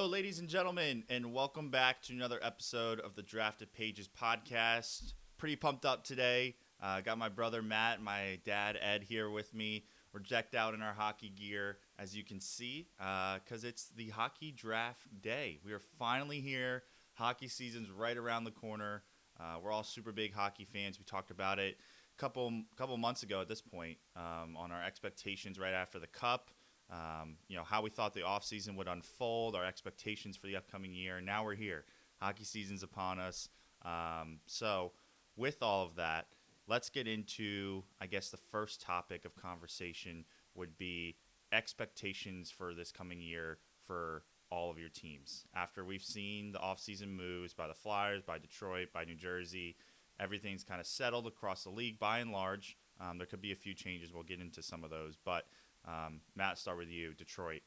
Hello, ladies and gentlemen, and welcome back to another episode of the Drafted Pages podcast. Pretty pumped up today. Got my brother Matt and my dad Ed here with me. We're decked out in our hockey gear, as you can see, because it's the hockey draft day. We are finally here. Hockey season's right around the corner. We're all super big hockey fans. We talked about it a couple months ago at this point on our expectations right after the Cup. How we thought the offseason would unfold, our expectations for the upcoming year. Now we're here. Hockey season's upon us. So with all of that, let's get into, I guess, the first topic of conversation would be expectations for this coming year for all of your teams. After we've seen the offseason moves by the Flyers, by Detroit, by New Jersey, everything's kind of settled across the league by and large. There could be a few changes. We'll get into some of those. But Matt, start with you, Detroit.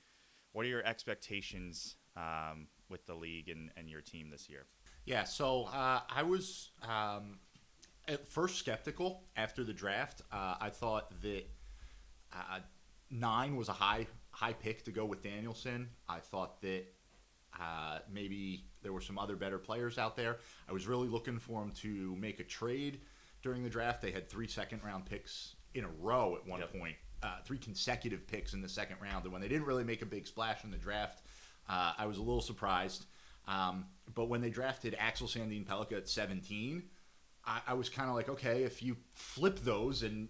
What are your expectations with the league and your team this year? Yeah, so I was at first skeptical after the draft. I thought that 9 was a high pick to go with Danielson. I thought that maybe there were some other better players out there. I was really looking for him to make a trade during the draft. They had 3 second-round picks in a row at one point. 3 consecutive picks in the second round. And when they didn't really make a big splash in the draft, I was a little surprised. But when they drafted Axel Sandin Pellikka at 17, I was kind of like, okay, if you flip those and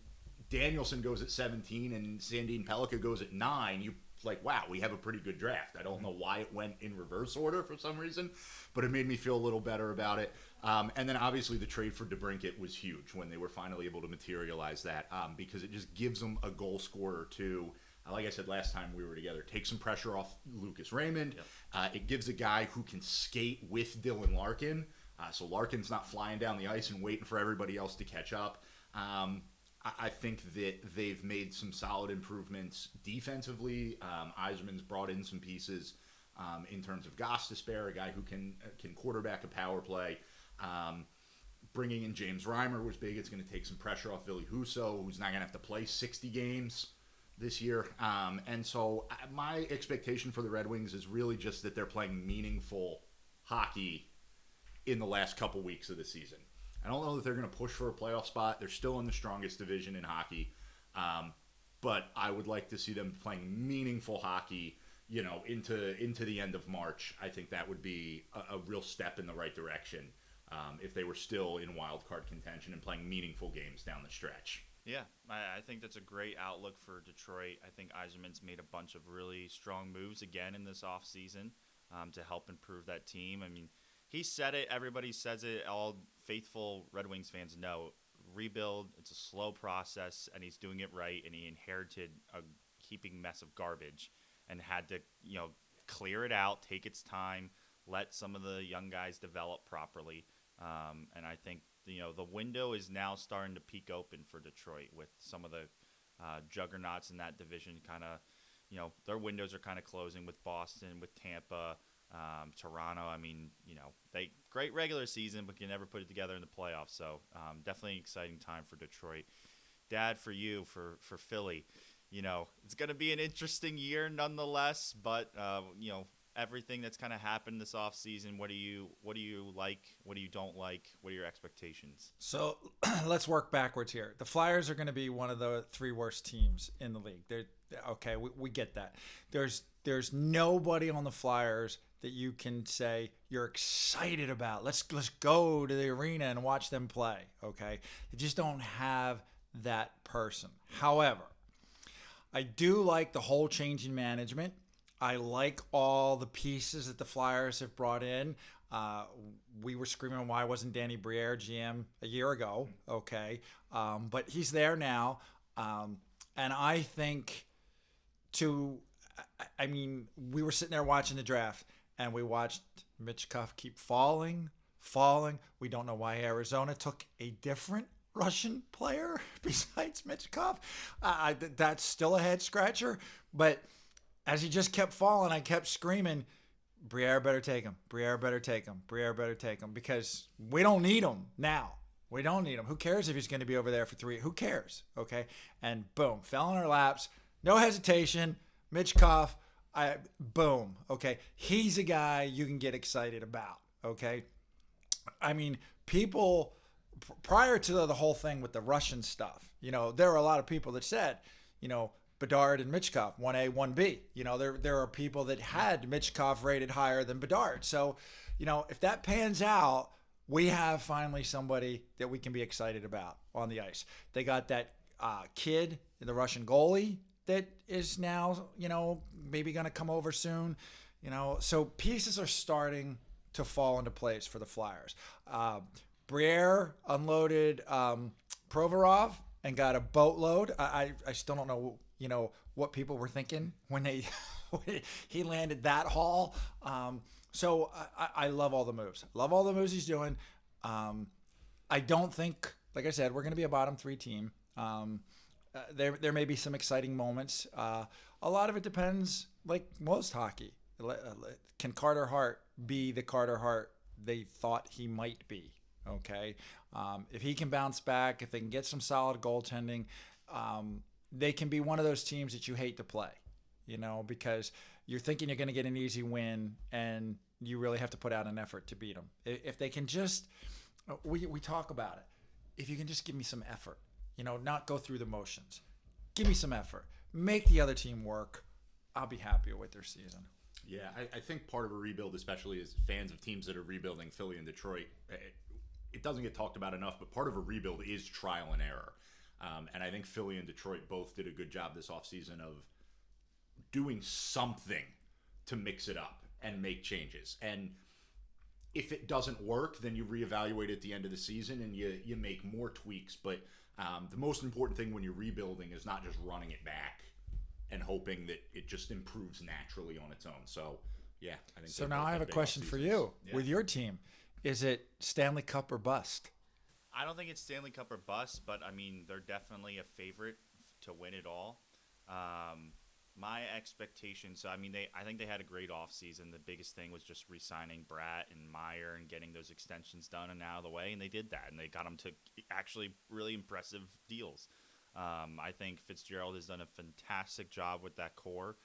Danielson goes at 17 and Sandin Pellikka goes at 9, you like, wow, we have a pretty good draft. I don't know why it went in reverse order for some reason, but it made me feel a little better about it. And then obviously the trade for DeBrincat was huge when they were finally able to materialize that because it just gives them a goal scorer to, like I said last time we were together, take some pressure off Lucas Raymond. Yep. It gives a guy who can skate with Dylan Larkin. So Larkin's not flying down the ice and waiting for everybody else to catch up. I think that they've made some solid improvements defensively. Yzerman's brought in some pieces in terms of Gostisbehere, a guy who can quarterback a power play. Bringing in James Reimer was big. It's going to take some pressure off Ville Husso, who's not going to have to play 60 games this year. And so my expectation for the Red Wings is really just that they're playing meaningful hockey in the last couple weeks of the season. I don't know that they're going to push for a playoff spot. They're still in the strongest division in hockey. But I would like to see them playing meaningful hockey, into the end of March. I think that would be a real step in the right direction if they were still in wild card contention and playing meaningful games down the stretch. Yeah, I think that's a great outlook for Detroit. I think Yzerman's made a bunch of really strong moves again in this offseason to help improve that team. I mean, he said it. Everybody says it. All faithful Red Wings fans know. Rebuild, it's a slow process, and he's doing it right, and he inherited a heaping mess of garbage and had to, clear it out, take its time, let some of the young guys develop properly. And I think, the window is now starting to peak open for Detroit with some of the juggernauts in that division kind of, their windows are kind of closing with Boston, with Tampa, Toronto. I mean, they great regular season, but can never put it together in the playoffs. So definitely an exciting time for Detroit. Dad, for you, for Philly, it's going to be an interesting year nonetheless. But everything that's kind of happened this offseason, what do you like? What do you don't like? What are your expectations? So let's work backwards here. The Flyers are going to be one of the 3 worst teams in the league. Okay, we get that. There's nobody on the Flyers that you can say you're excited about. Let's go to the arena and watch them play, okay? They just don't have that person. However, I do like the whole change in management. I like all the pieces that the Flyers have brought in. We were screaming, why wasn't Danny Briere GM a year ago? Okay. But he's there now. And I think we were sitting there watching the draft, and we watched Mitch Kuff keep falling. We don't know why Arizona took a different Russian player besides Mitch Kuff. That's still a head scratcher. But as he just kept falling, I kept screaming, Briere better take him. Briere better take him. Briere better take him, because we don't need him now. We don't need him. Who cares if he's going to be over there for 3? Who cares? Okay. And boom, fell in our laps. No hesitation. Mitch Kuff. Boom. Okay. He's a guy you can get excited about. Okay. I mean, people prior to the whole thing with the Russian stuff, there were a lot of people that said, Bedard and Michkov, 1A, 1B. There are people that had Michkov rated higher than Bedard. So, if that pans out, we have finally somebody that we can be excited about on the ice. They got that kid, the Russian goalie, that is now, maybe going to come over soon. So pieces are starting to fall into place for the Flyers. Briere unloaded Provorov and got a boatload. I still don't know, what people were thinking when he landed that haul. So I love all the moves. Love all the moves he's doing. I don't think, like I said, we're going to be a bottom 3 team. There may be some exciting moments. A lot of it depends, like most hockey. Can Carter Hart be the Carter Hart they thought he might be? Okay. If he can bounce back, if they can get some solid goaltending, they can be one of those teams that you hate to play, because you're thinking you're going to get an easy win and you really have to put out an effort to beat them. If they can just, we talk about it. If you can just give me some effort, not go through the motions, give me some effort, make the other team work, I'll be happy with their season. Yeah, I think part of a rebuild, especially as fans of teams that are rebuilding, Philly and Detroit, it doesn't get talked about enough, but part of a rebuild is trial and error. And I think Philly and Detroit both did a good job this offseason of doing something to mix it up and make changes. And if it doesn't work, then you reevaluate at the end of the season and you make more tweaks. But the most important thing when you're rebuilding is not just running it back and hoping that it just improves naturally on its own. So, yeah. I think so now I have a question for you. Yeah. With your team, is it Stanley Cup or bust? I don't think it's Stanley Cup or bust, but, I mean, they're definitely a favorite to win it all. My expectations, I think they had a great offseason. The biggest thing was just re-signing Bratt and Meyer and getting those extensions done and out of the way, and they did that, and they got them to actually really impressive deals. I think Fitzgerald has done a fantastic job with that core.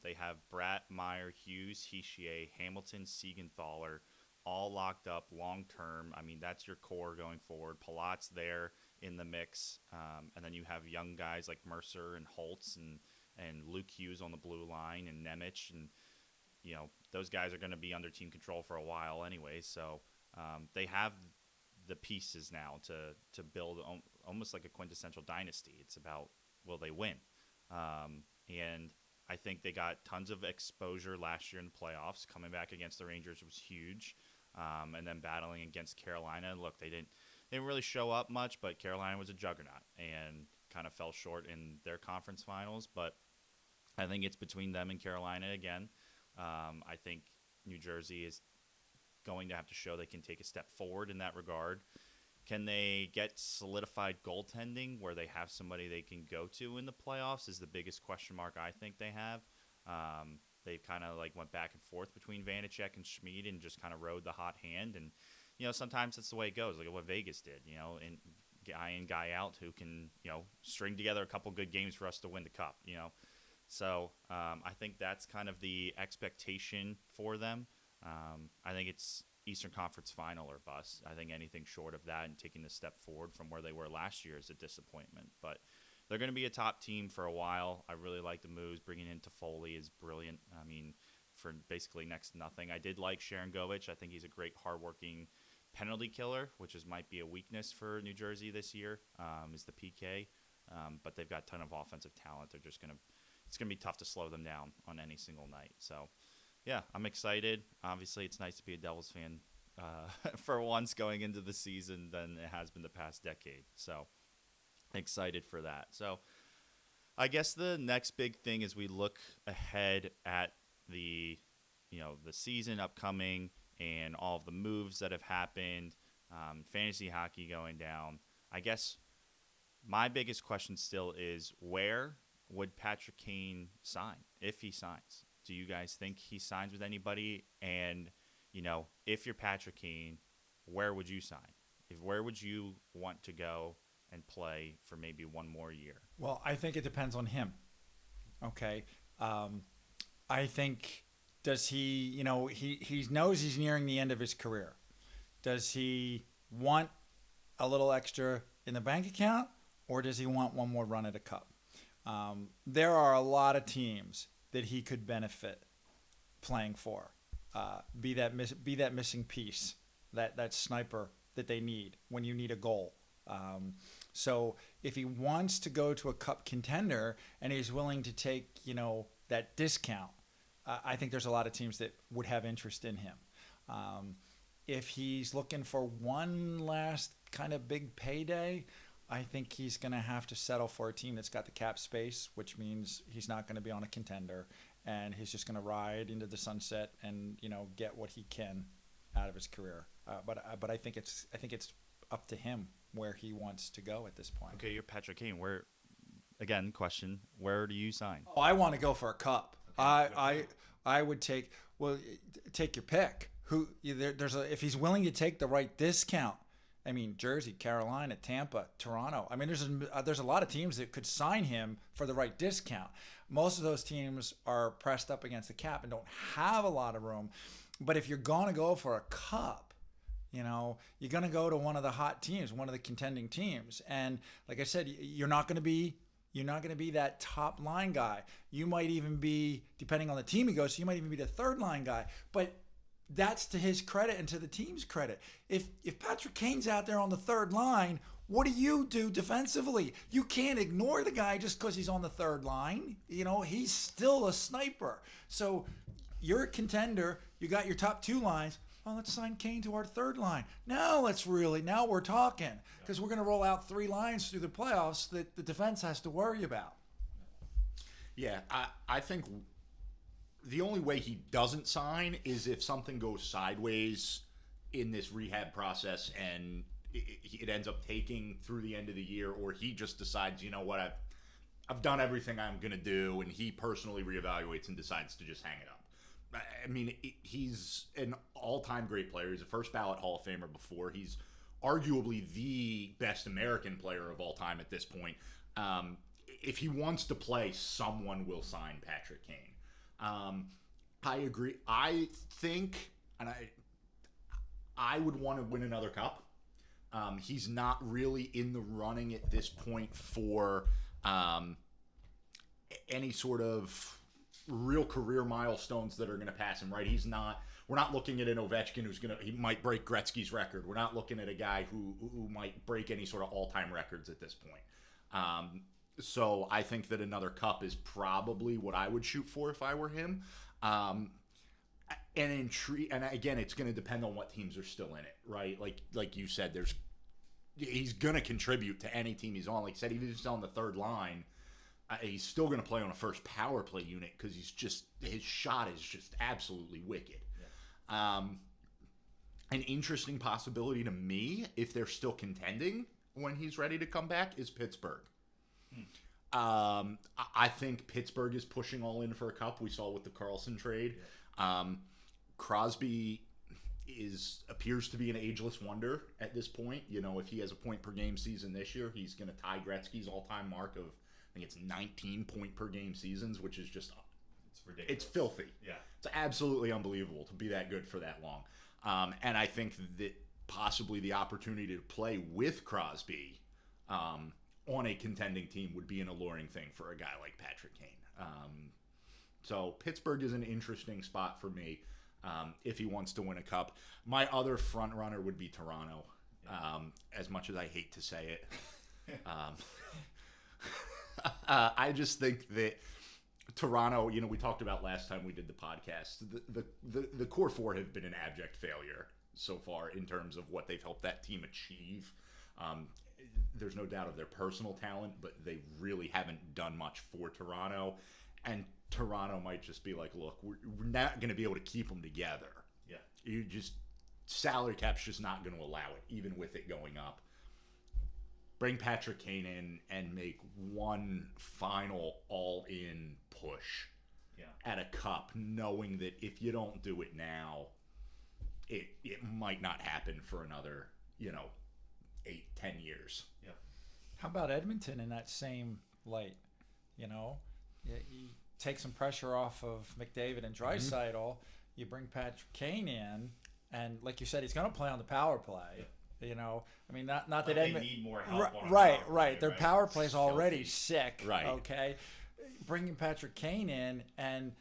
They have Bratt, Meyer, Hughes, Hischier, Hamilton, Siegenthaler, all locked up long term. I mean, that's your core going forward. Palat's there in the mix, and then you have young guys like Mercer and Holtz and Luke Hughes on the blue line and Nemec, and those guys are going to be under team control for a while anyway. So they have the pieces now to build almost like a quintessential dynasty. It's about, will they win? And I think they got tons of exposure last year in the playoffs. Coming back against the Rangers was huge, and then battling against Carolina. Look, they didn't really show up much, but Carolina was a juggernaut and kind of fell short in their conference finals. But I think it's between them and Carolina again. I think New Jersey is going to have to show they can take a step forward in that regard. Can they get solidified goaltending where they have somebody they can go to in the playoffs is the biggest question mark I think they have. They kind of went back and forth between Vanacek and Schmid and just kind of rode the hot hand. And, sometimes that's the way it goes, like what Vegas did, and guy in, guy out who can, string together a couple good games for us to win the cup, So I think that's kind of the expectation for them. I think it's Eastern Conference Final or bust. I think anything short of that and taking the step forward from where they were last year is a disappointment. But they're going to be a top team for a while. I really like the moves. Bringing in Toffoli is brilliant. I mean, for basically next to nothing. I did like Sharon Govich. I think he's a great, hardworking penalty killer, which might be a weakness for New Jersey this year, is the PK. But they've got a ton of offensive talent. They're just it's going to be tough to slow them down on any single night. So, yeah, I'm excited. Obviously, it's nice to be a Devils fan for once going into the season than it has been the past decade. So, excited for that. So, I guess the next big thing is we look ahead at the season upcoming and all of the moves that have happened, fantasy hockey going down. I guess my biggest question still is, where would Patrick Kane sign if he signs? Do you guys think he signs with anybody? And, if you're Patrick Kane, where would you sign? Where would you want to go and play for maybe one more year? Well, I think it depends on him. Okay. I think, does he, he knows he's nearing the end of his career. Does he want a little extra in the bank account, or does he want one more run at a cup? There are a lot of teams that he could benefit playing for. Be that missing piece, that sniper that they need when you need a goal. So if he wants to go to a cup contender and he's willing to take, that discount, I think there's a lot of teams that would have interest in him. If he's looking for one last kind of big payday, I think he's going to have to settle for a team that's got the cap space, which means he's not going to be on a contender, and he's just going to ride into the sunset and get what he can out of his career. But I think it's up to him where he wants to go at this point. Okay, you're Patrick Kane. Question, where do you sign? Oh, I want to go for a cup. I would take your pick. If he's willing to take the right discount. I mean, Jersey, Carolina, Tampa, Toronto. I mean, there's a lot of teams that could sign him for the right discount. Most of those teams are pressed up against the cap and don't have a lot of room. But if you're going to go for a cup, you're going to go to one of the hot teams, one of the contending teams. And like I said, you're not going to be that top line guy. You might even be, depending on the team he goes to, you might even be the third line guy. But that's to his credit and to the team's credit. If Patrick Kane's out there on the third line, what do you do defensively? You can't ignore the guy just because he's on the third line. He's still a sniper. So you're a contender. You got your top two lines. Oh, let's sign Kane to our third line. Now we're talking, because we're going to roll out three lines through the playoffs that the defense has to worry about. Yeah, I think the only way he doesn't sign is if something goes sideways in this rehab process and it ends up taking through the end of the year, or he just decides, I've done everything I'm going to do, and he personally reevaluates and decides to just hang it up. I mean, he's an all-time great player. He's a first ballot Hall of Famer before. He's arguably the best American player of all time at this point. If he wants to play, someone will sign Patrick Kane. I agree. I think, and I would want to win another cup. He's not really in the running at this point for any sort of real career milestones that are going to pass him, right? We're not looking at an Ovechkin he might break Gretzky's record. We're not looking at a guy who might break any sort of all-time records at this point. So I think that another cup is probably what I would shoot for if I were him. And again, it's going to depend on what teams are still in it, right? Like you said, he's going to contribute to any team he's on. Like I said, even if he's on the third line, he's still going to play on a first power play unit because his shot is just absolutely wicked. Yeah. An interesting possibility to me, if they're still contending when he's ready to come back, is Pittsburgh. I think Pittsburgh is pushing all in for a cup. We saw with the Carlson trade. Yeah. Crosby appears to be an ageless wonder at this point. If he has a point per game season this year, he's going to tie Gretzky's all-time mark of, I think it's 19 point per game seasons, which is just, it's ridiculous. It's filthy. Yeah. It's absolutely unbelievable to be that good for that long. And I think that possibly the opportunity to play with Crosby on a contending team would be an alluring thing for a guy like Patrick Kane. So Pittsburgh is an interesting spot for me if he wants to win a cup. My other front runner would be Toronto, as much as I hate to say it. I just think that Toronto, we talked about last time we did the podcast, the core four have been an abject failure so far in terms of what they've helped that team achieve. There's no doubt of their personal talent, but they really haven't done much for Toronto. And Toronto might just be like, look, we're not going to be able to keep them together. Yeah. Salary cap's just not going to allow it, even with it going up. Bring Patrick Kane in and make one final all-in push at a cup, knowing that if you don't do it now, it might not happen for another, 8-10 years. Yeah. How about Edmonton in that same light? take some pressure off of McDavid and Draisaitl. You bring Patrick Kane in, and like you said, he's going to play on the power play. You know, I mean, not that they need more help. Right. Their power play's already sick. Right. Okay, bringing Patrick Kane in, and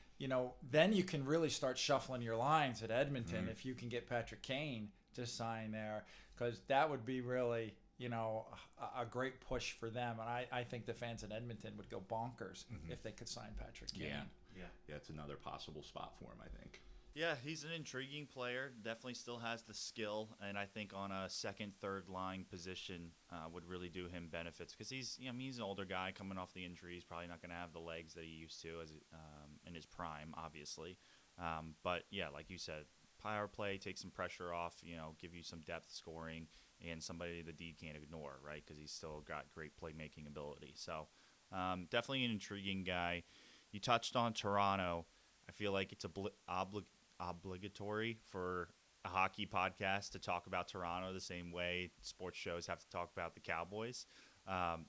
then you can really start shuffling your lines at Edmonton if you can get Patrick Kane to sign there, because that would be really a great push for them. And I think the fans in Edmonton would go bonkers if they could sign Patrick Kane. Yeah, it's another possible spot for him, I think. Yeah, he's an intriguing player. Definitely still has the skill, and I think on a second, third line position would really do him benefits, because he's an older guy coming off the injury. He's probably not going to have the legs that he used to as in his prime, obviously. But yeah, like you said, power play, take some pressure off. Give you some depth scoring and somebody the D can't ignore, right? Because he's still got great playmaking ability. So definitely an intriguing guy. You touched on Toronto. I feel like it's obligatory for a hockey podcast to talk about Toronto the same way sports shows have to talk about the Cowboys.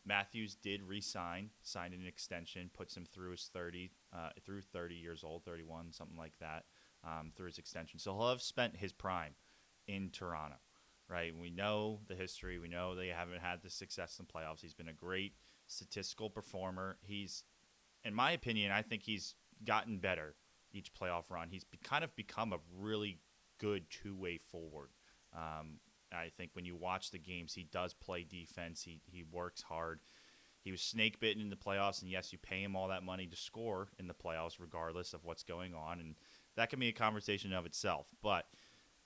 Matthews did signed an extension, puts him through his 30 years old, 31, something like that, through his extension. So he'll have spent his prime in Toronto, right? We know the history. We know they haven't had the success in playoffs. He's been a great statistical performer. He's, in my opinion, I think he's gotten better each playoff run. He's kind of become a really good two-way forward. I think when you watch the games, he does play defense. He works hard. He was snake-bitten in the playoffs, and yes, you pay him all that money to score in the playoffs regardless of what's going on, and that can be a conversation of itself. But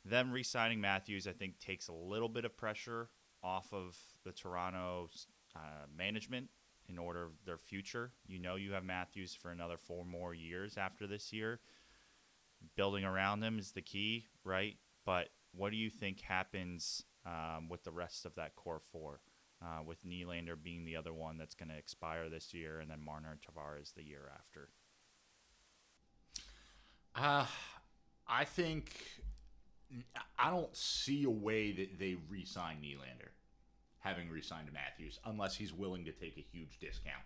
them re-signing Matthews, I think, takes a little bit of pressure off of the Toronto management in order of their future. You have Matthews for another 4 more years after this year. Building around him is the key, right? But what do you think happens with the rest of that core 4, with Nylander being the other one that's going to expire this year, and then Marner and Tavares the year after? I think I don't see a way that they re-sign Nylander, having re-signed Matthews, unless he's willing to take a huge discount.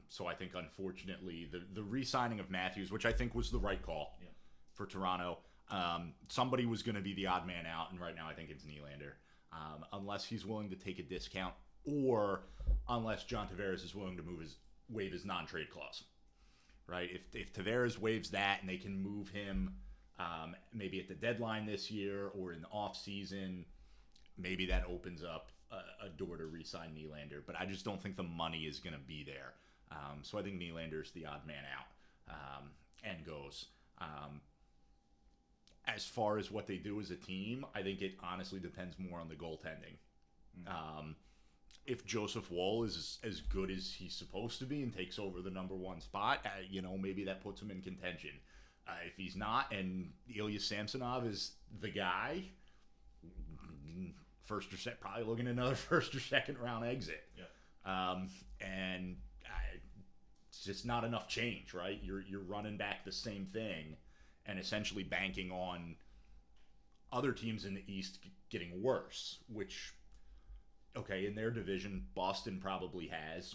So I think, unfortunately, the re-signing of Matthews, which I think was the right call for Toronto, somebody was going to be the odd man out, and right now I think it's Nylander. Unless he's willing to take a discount, or unless John Tavares is willing to waive his non-trade clause. Right? If Tavares waives that and they can move him maybe at the deadline this year or in the off-season, maybe that opens up a door to re-sign Nylander, but I just don't think the money is going to be there. So I think Nylander's the odd man out and goes. As far as what they do as a team, I think it honestly depends more on the goaltending. If Joseph Woll is as good as he's supposed to be and takes over the number 1 spot, maybe that puts him in contention. If he's not, and Ilya Samsonov is the guy, probably looking at another first or second round exit. And it's just not enough change, right? You're running back the same thing and essentially banking on other teams in the East getting worse, which, okay, in their division, Boston probably has.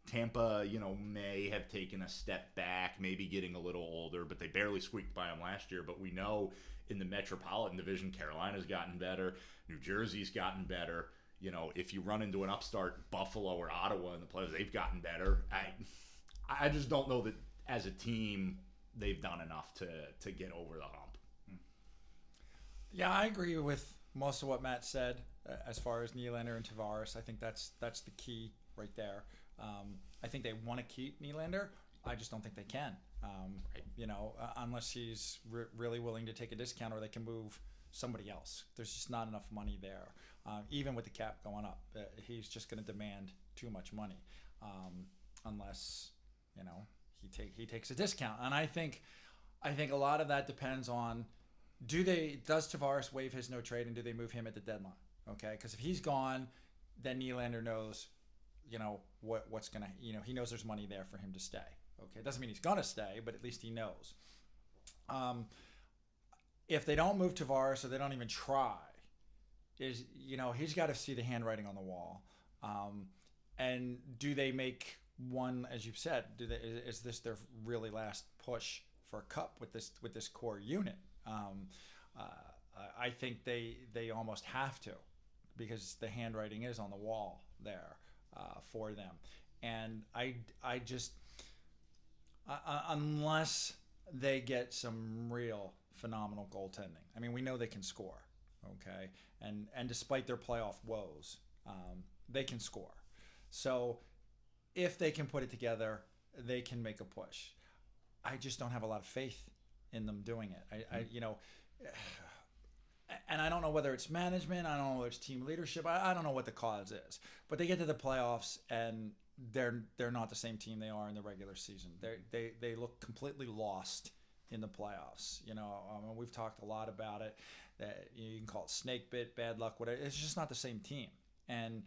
Tampa, may have taken a step back, maybe getting a little older, but they barely squeaked by them last year. But we know in the Metropolitan Division, Carolina's gotten better, New Jersey's gotten better. If you run into an upstart Buffalo or Ottawa in the playoffs, they've gotten better. I just don't know that as a team they've done enough to get over the hump. Yeah, I agree with most of what Matt said as far as Nylander and Tavares. I think that's the key right there. I think they want to keep Nylander. I just don't think they can. Unless he's really willing to take a discount, or they can move somebody else. There's just not enough money there. Even with the cap going up, he's just going to demand too much money, unless he takes a discount. And I think a lot of that depends on does Tavares waive his no trade, and do they move him at the deadline? Okay, because if he's gone, then Nylander knows, what's gonna, he knows there's money there for him to stay. Okay, it doesn't mean he's gonna stay, but at least he knows. If they don't move Tavares, or they don't even try, he's got to see the handwriting on the wall. And do they make one, as you've said, is this their really last push for a cup with this core unit? I think they almost have to, because the handwriting is on the wall there for them, and I just unless they get some real phenomenal goaltending. I mean, we know they can score, okay, and despite their playoff woes, they can score. So if they can put it together, they can make a push. I just don't have a lot of faith in them doing it. And I don't know whether it's management. I don't know whether it's team leadership. I don't know what the cause is. But they get to the playoffs and they're not the same team they are in the regular season. They look completely lost in the playoffs. We've talked a lot about it. That you can call it snake bit, bad luck, whatever. It's just not the same team. And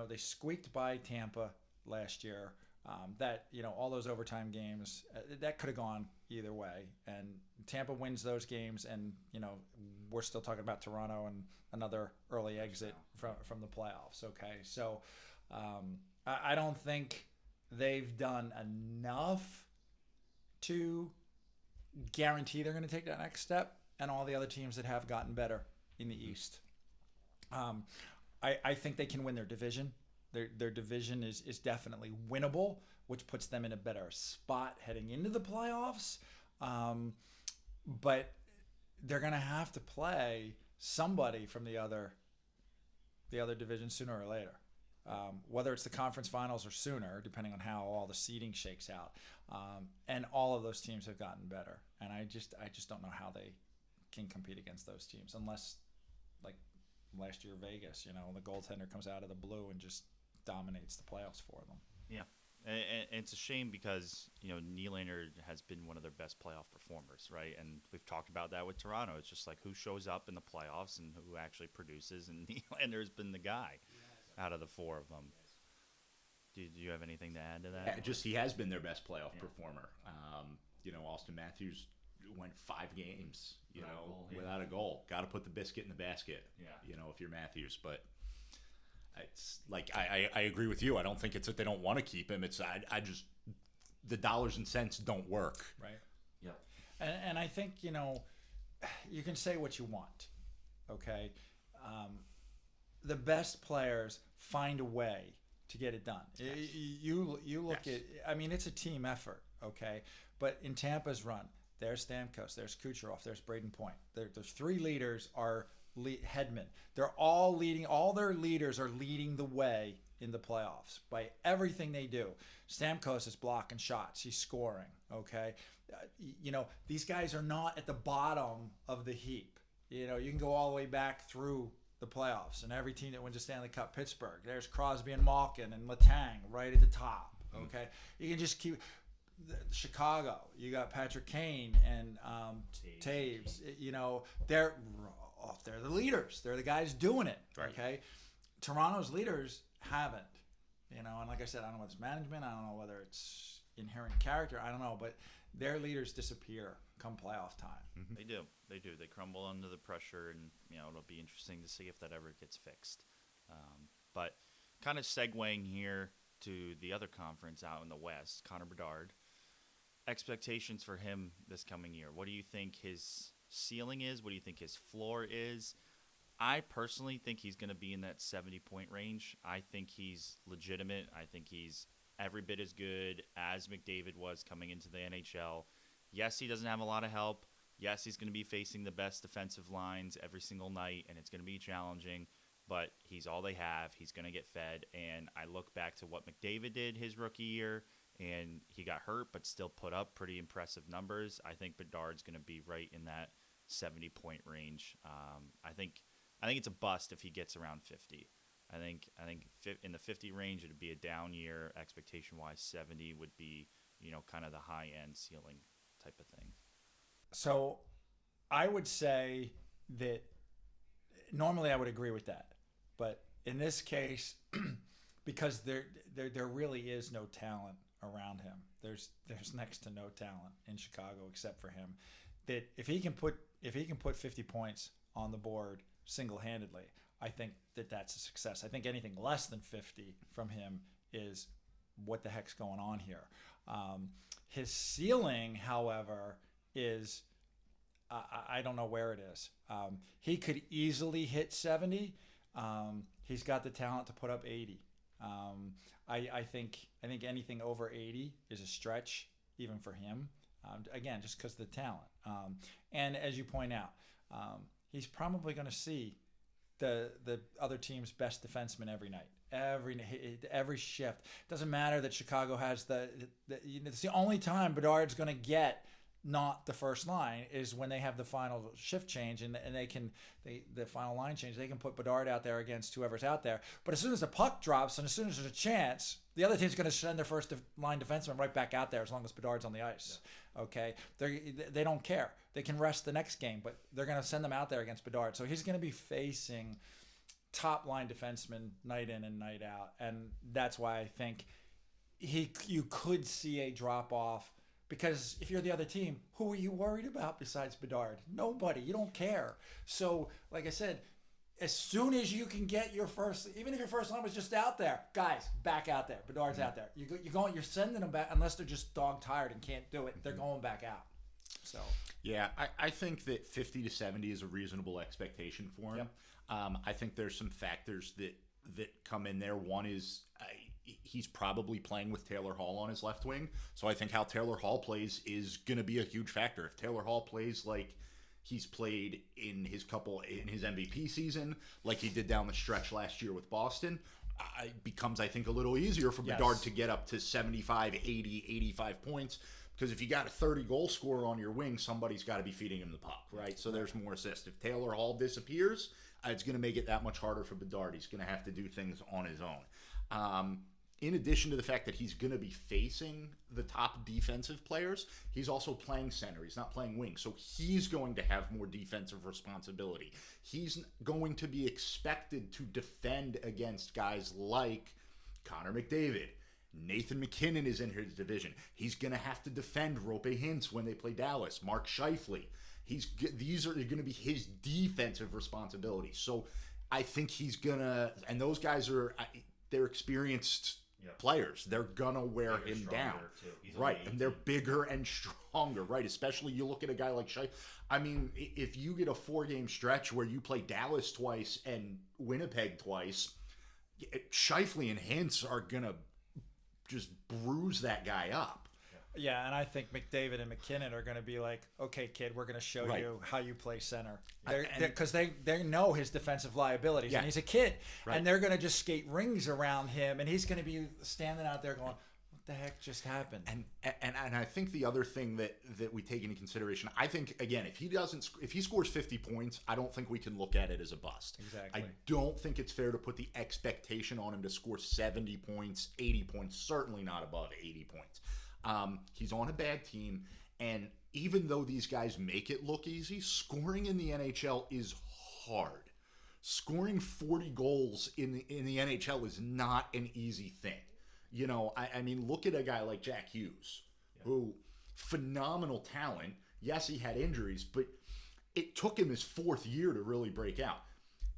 they squeaked by Tampa last year. All those overtime games that could have gone either way, and Tampa wins those games, and we're still talking about Toronto and another early exit from the playoffs. Okay, so I don't think they've done enough to guarantee they're going to take that next step, and all the other teams that have gotten better in the East. I think they can win their division. Their division is definitely winnable, which puts them in a better spot heading into the playoffs. But they're going to have to play somebody from the other division sooner or later. Whether it's the conference finals or sooner, depending on how all the seeding shakes out. And all of those teams have gotten better. And I just don't know how they can compete against those teams unless, like last year Vegas, the goaltender comes out of the blue and just dominates the playoffs for them. Yeah. And it's a shame because, Nylander has been one of their best playoff performers, right? And we've talked about that with Toronto. It's just like who shows up in the playoffs and who actually produces, and Nylander's been the guy out of the four of them. Do you have anything to add to that? Yeah, just he has been their best playoff performer. Austin Matthews went 5 games, without a goal. Got to put the biscuit in the basket, if you're Matthews. But it's like I agree with you. I don't think it's that they don't want to keep him. It's I just the dollars and cents don't work. Right. Yeah. And I think you can say what you want. Okay. The best players find a way to get it done. Yes. You look at. I mean, it's a team effort. Okay. But in Tampa's run, there's Stamkos, there's Kucherov, there's Braden Point. There's 3 leaders are Hedman. They're all leading. All their leaders are leading the way in the playoffs by everything they do. Stamkos is blocking shots. He's scoring. Okay, these guys are not at the bottom of the heap. You can go all the way back through the playoffs, and every team that wins the Stanley Cup, Pittsburgh. There's Crosby and Malkin and Letang right at the top. Okay, you can just keep. Chicago, you got Patrick Kane and Taves. They're the leaders. They're the guys doing it. Right. Okay, Toronto's leaders haven't. And like I said, I don't know whether it's management. I don't know whether it's inherent character. I don't know, but their leaders disappear come playoff time. Mm-hmm. They do. They crumble under the pressure, and it'll be interesting to see if that ever gets fixed. But kind of segueing here to the other conference out in the West, Connor Bedard. Expectations for him this coming year. What do you think his ceiling is? What do you think his floor is? I personally think he's going to be in that 70-point range. I think he's legitimate. I think he's every bit as good as McDavid was coming into the NHL. Yes, he doesn't have a lot of help. Yes, he's going to be facing the best defensive lines every single night, and it's going to be challenging, but he's all they have. He's going to get fed, and I look back to what McDavid did his rookie year, and he got hurt but still put up pretty impressive numbers. I think Bedard's going to be right in that 70-point range. I think it's a bust if he gets around 50. I think in the 50 range it would be a down year. Expectation-wise, 70 would be kind of the high-end ceiling type of thing. So I would say that normally I would agree with that, but in this case, because there really is no talent around him. There's next to no talent in Chicago except for him. That if he can put 50 points on the board single-handedly, I think that's a success. I think anything less than 50 from him is what the heck's going on here. His ceiling, however, is I don't know where it is. He could easily hit 70. He's got the talent to put up 80. I think anything over 80 is a stretch, even for him. Again, just because of the talent. And as you point out, he's probably going to see the other team's best defenseman every night, every shift. Doesn't matter that Chicago has it's the only time Bedard's going to get not the first line is when they have the final shift change and the final line change. They can put Bedard out there against whoever's out there. But as soon as the puck drops and as soon as there's a chance, the other team's going to send their first line defenseman right back out there as long as Bedard's on the ice. Yeah. Okay, they don't care. They can rest the next game, but they're going to send them out there against Bedard. So he's going to be facing top line defensemen night in and night out, and that's why I think you could see a drop off. Because if you're the other team, who are you worried about besides Bedard? Nobody. You don't care. So, like I said, as soon as you can get your first, even if your first line was just out there, guys, back out there. Bedard's out there. You're sending them back unless they're just dog tired and can't do it. They're going back out. So yeah, I think that 50 to 70 is a reasonable expectation for him. Yep. I think there's some factors that come in there. One is he's probably playing with Taylor Hall on his left wing. So I think how Taylor Hall plays is going to be a huge factor. If Taylor Hall plays like he's played in his MVP season, like he did down the stretch last year with Boston, it becomes, I think, a little easier for Bedard to get up to 75, 80, 85 points. Because if you got a 30-goal scorer on your wing, somebody's got to be feeding him the puck, right? So there's more assists. If Taylor Hall disappears, it's going to make it that much harder for Bedard. He's going to have to do things on his own. In addition to the fact that he's going to be facing the top defensive players, he's also playing center. He's not playing wing. So he's going to have more defensive responsibility. He's going to be expected to defend against guys like Connor McDavid. Nathan McKinnon is in his division. He's going to have to defend Rope Hintz when they play Dallas. Mark Scheifele. These are going to be his defensive responsibilities. So I think he's going to, and those guys they're experienced players. They're going to wear him down. Right. And they're bigger and stronger, right? Especially you look at a guy like Scheifele. I mean, if you get a 4-game stretch where you play Dallas twice and Winnipeg twice, Scheifele and Hintz are going to just bruise that guy up. Yeah, and I think McDavid and McKinnon are going to be like, okay, kid, we're going to show you how you play center. Because they know his defensive liabilities, and he's a kid. Right. And they're going to just skate rings around him, and he's going to be standing out there going, what the heck just happened? And I think the other thing that we take into consideration, I think, again, if he scores 50 points, I don't think we can look at it as a bust. Exactly. I don't think it's fair to put the expectation on him to score 70 points, 80 points, certainly not above 80 points. He's on a bad team, and even though these guys make it look easy, scoring in the NHL is hard. Scoring 40 goals in the NHL is not an easy thing. You know, I mean, look at a guy like Jack Hughes, who phenomenal talent. Yes, he had injuries, but it took him his 4th year to really break out.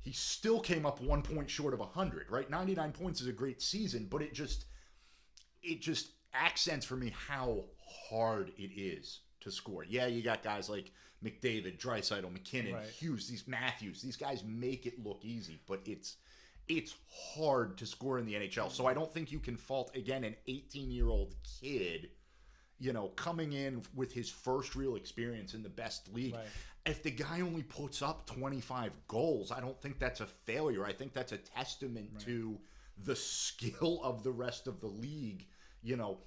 He still came up 1 point short of 100, right? 99 points is a great season, but it just accents for me how hard it is to score. Yeah, you got guys like McDavid, Draisaitl, McKinnon, Hughes, these guys make it look easy, but it's hard to score in the NHL. So I don't think you can fault, again, an 18-year-old kid, you know, coming in with his first real experience in the best league. Right. If the guy only puts up 25 goals, I don't think that's a failure. I think that's a testament to the skill of the rest of the league. You know,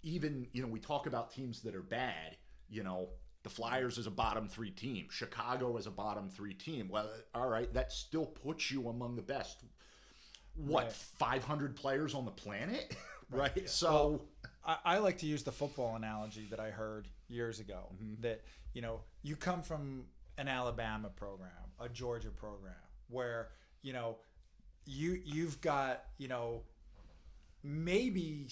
even, you know, we talk about teams that are bad, you know, the Flyers is a bottom 3 team. Chicago is a bottom 3 team. Well, all right, that still puts you among the best, 500 players on the planet? Right? Yeah. So I like to use the football analogy that I heard years ago, that, you know, you come from an Alabama program, a Georgia program, where, you know, you've got, you know, maybe,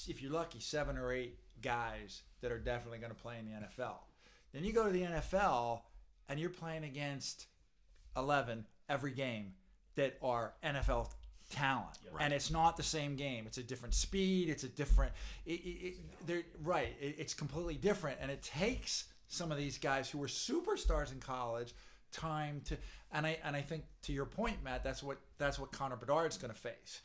if you're lucky, 7 or 8 guys that are definitely going to play in the NFL. Then you go to the NFL and you're playing against 11 every game that are NFL talent, Right. and it's not the same game. It's a different speed. It's a different. It's completely different, and it takes some of these guys who were superstars in college time to. And I think to your point, Matt, that's what Connor Bedard's going to face.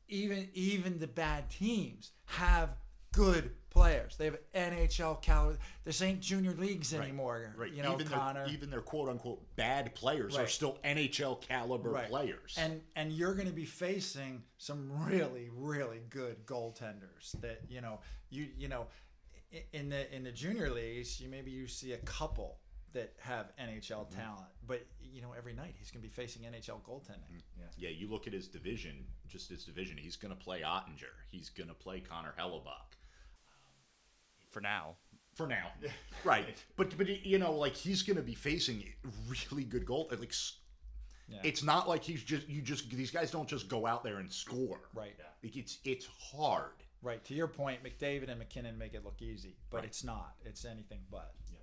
Even the bad teams have good players. They have NHL caliber. This ain't junior leagues anymore. Right. You know, even Connor. Even their quote unquote bad players are still NHL caliber players. And you're going to be facing some really, really good goaltenders that you know in the junior leagues you see a couple that have NHL talent, but every night he's going to be facing NHL goaltending. Yeah, you look at his division, he's going to play Ottinger. He's going to play Connor Hellebuck. For now. Right. But he's going to be facing really good goal. It's not like these guys don't just go out there and score. Right. It's hard. Right. To your point, McDavid and McKinnon make it look easy, but it's not. It's anything but. Yeah.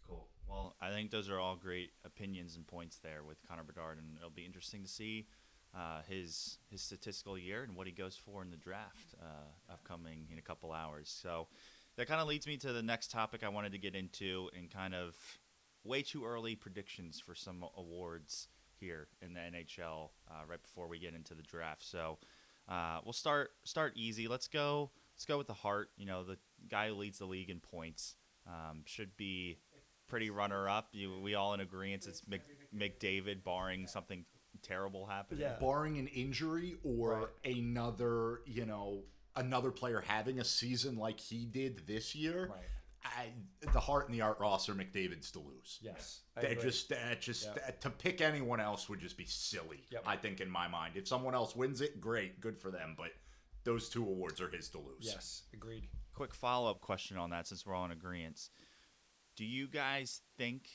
Cool. Well, I think those are all great opinions and points there with Connor Bedard, and it'll be interesting to see his statistical year and what he goes for in the draft upcoming in a couple hours. So that kind of leads me to the next topic I wanted to get into, and kind of way too early predictions for some awards here in the NHL right before we get into the draft. So we'll start easy. Let's go with the Hart. The guy who leads the league in points should be pretty runner-up. We all in agreement it's McDavid, barring something terrible happening. Yeah. Barring an injury or another player having a season like he did this year. Right. The Hart and the Art Ross are McDavid's to lose. Yes. To pick anyone else would just be silly. Yep. I think in my mind, if someone else wins it, great, good for them. But those two awards are his to lose. Yes. Agreed. Quick follow-up question on that, since we're all in agreement. Do you guys think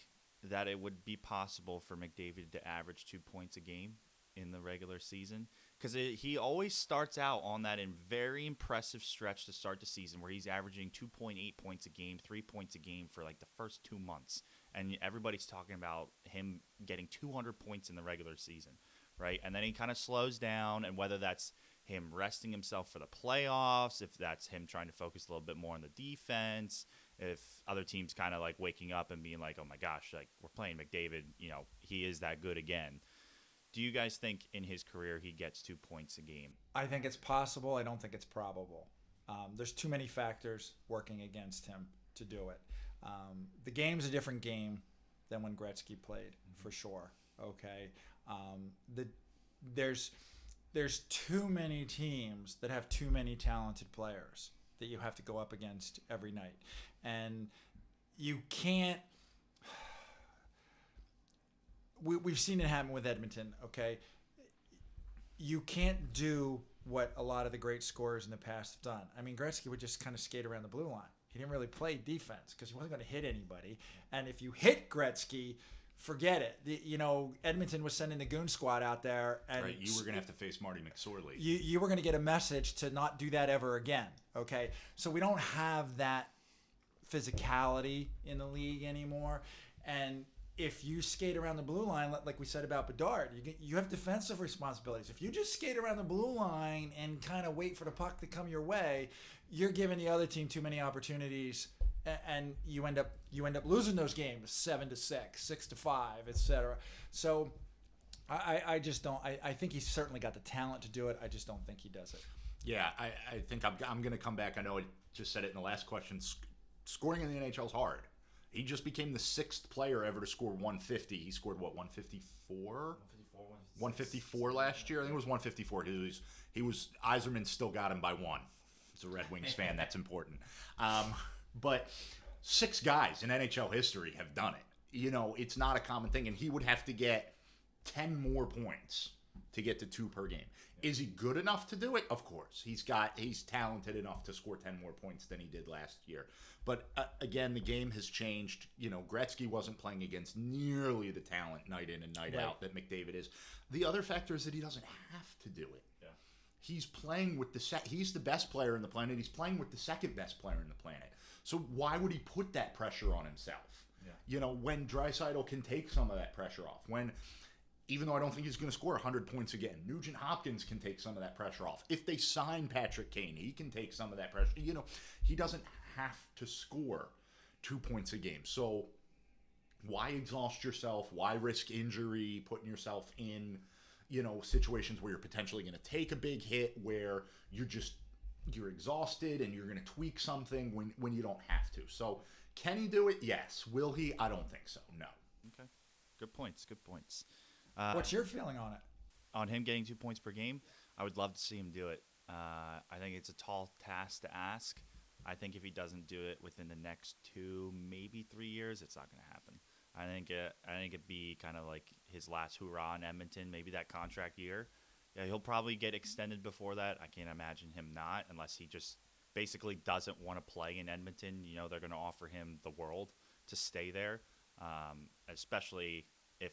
that it would be possible for McDavid to average 2 points a game in the regular season? Because he always starts out on that very impressive stretch to start the season where he's averaging 2.8 points a game, 3 points a game for like the first 2 months. And everybody's talking about him getting 200 points in the regular season, right? And then he kind of slows down, and whether that's him resting himself for the playoffs, if that's him trying to focus a little bit more on the defense, if other teams kind of like waking up and being like, oh my gosh, like we're playing McDavid, he is that good again. Do you guys think in his career he gets 2 points a game? I think it's possible. I don't think it's probable. There's too many factors working against him to do it. The game's a different game than when Gretzky played, for sure. Okay. There's too many teams that have too many talented players that you have to go up against every night. And you can't... We've seen it happen with Edmonton, okay? You can't do what a lot of the great scorers in the past have done. I mean, Gretzky would just kind of skate around the blue line. He didn't really play defense because he wasn't going to hit anybody. And if you hit Gretzky, forget it. Edmonton was sending the goon squad out there. And right, you were going to have to face Marty McSorley. You were going to get a message to not do that ever again, okay? So we don't have that physicality in the league anymore. And if you skate around the blue line, like we said about Bedard, you have defensive responsibilities. If you just skate around the blue line and kind of wait for the puck to come your way, you're giving the other team too many opportunities, and you end up losing those games 7-6, 6-5, etc. So I just don't. I think he's certainly got the talent to do it. I just don't think he does it. Yeah, I think I'm going to come back. I know I just said it in the last question. Scoring in the NHL is hard. He just became the 6th player ever to score 150. He scored, 154? 154 last year? I think it was 154. He was Yzerman still got him by 1. As a Red Wings fan, that's important. But 6 guys in NHL history have done it. It's not a common thing. And he would have to get 10 more points to get to 2 per game. Is he good enough to do it? Of course. He's talented enough to score 10 more points than he did last year. But again, the game has changed. Gretzky wasn't playing against nearly the talent night in and night out that McDavid is. The other factor is that he doesn't have to do it. Yeah. He's playing with he's the best player in the planet. He's playing with the second best player in the planet. So why would he put that pressure on himself? Yeah. When Draisaitl can take some of that pressure off. When even though I don't think he's going to score 100 points again. Nugent Hopkins can take some of that pressure off. If they sign Patrick Kane, he can take some of that pressure. You know, he doesn't have to score 2 points a game. So why exhaust yourself? Why risk injury, putting yourself in, you know, situations where you're potentially going to take a big hit, where you're exhausted and you're going to tweak something when you don't have to. So can he do it? Yes. Will he? I don't think so. No. Okay. Good points. Good points. What's your feeling on it? On him getting 2 points per game, I would love to see him do it. I think it's a tall task to ask. I think if he doesn't do it within the next 2, maybe 3 years, it's not going to happen. I think it'd be kind of like his last hurrah in Edmonton, maybe that contract year. Yeah, he'll probably get extended before that. I can't imagine him not, unless he just basically doesn't want to play in Edmonton. You know, they're going to offer him the world to stay there, especially if,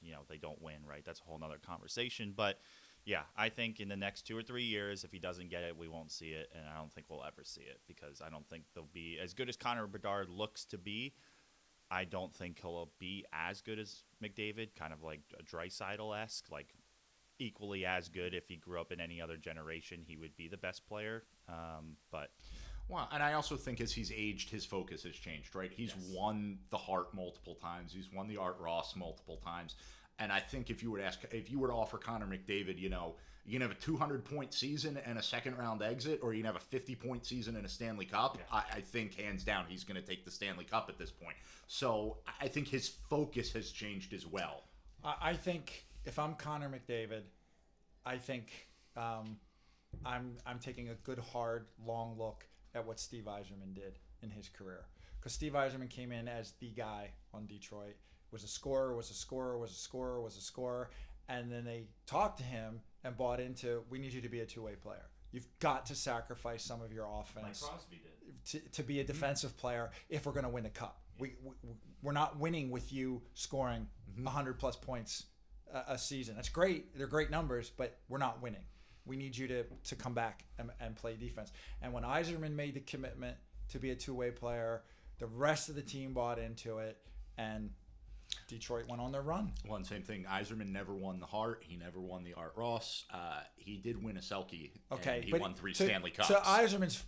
you know, they don't win, right? That's a whole nother conversation. But, yeah, I think in the next 2 or 3 years, if he doesn't get it, we won't see it, and I don't think we'll ever see it, because I don't think they'll be as good as Connor Bedard looks to be. I don't think he'll be as good as McDavid, kind of like a Draisaitl-esque, like equally as good. If he grew up in any other generation, he would be the best player. But well, and I also think as he's aged, his focus has changed, right? He's won the Hart multiple times. He's won the Art Ross multiple times. And I think if you were to offer Connor McDavid, you know, you can have a 200-point season and a second-round exit, or you can have a 50-point season and a Stanley Cup. Yeah. I think hands down he's going to take the Stanley Cup at this point. So I think his focus has changed as well. I think if I'm Connor McDavid, I think I'm taking a good, hard, long look at what Steve Yzerman did in his career. Because Steve Yzerman came in as the guy on Detroit, was a scorer, and then they talked to him and bought into, we need you to be a two-way player. You've got to sacrifice some of your offense like Crosby did. To be a defensive player if we're going to win the cup. Yeah. We're not winning with you scoring 100-plus points a season. That's great. They're great numbers, but we're not winning. We need you to come back and play defense. And when Yzerman made the commitment to be a two-way player, the rest of the team bought into it, and Detroit went on their run. Well, and same thing. Yzerman never won the Hart. He never won the Art Ross. He did win a Selke. Okay, and he won 3 Stanley Cups. So Yzerman's,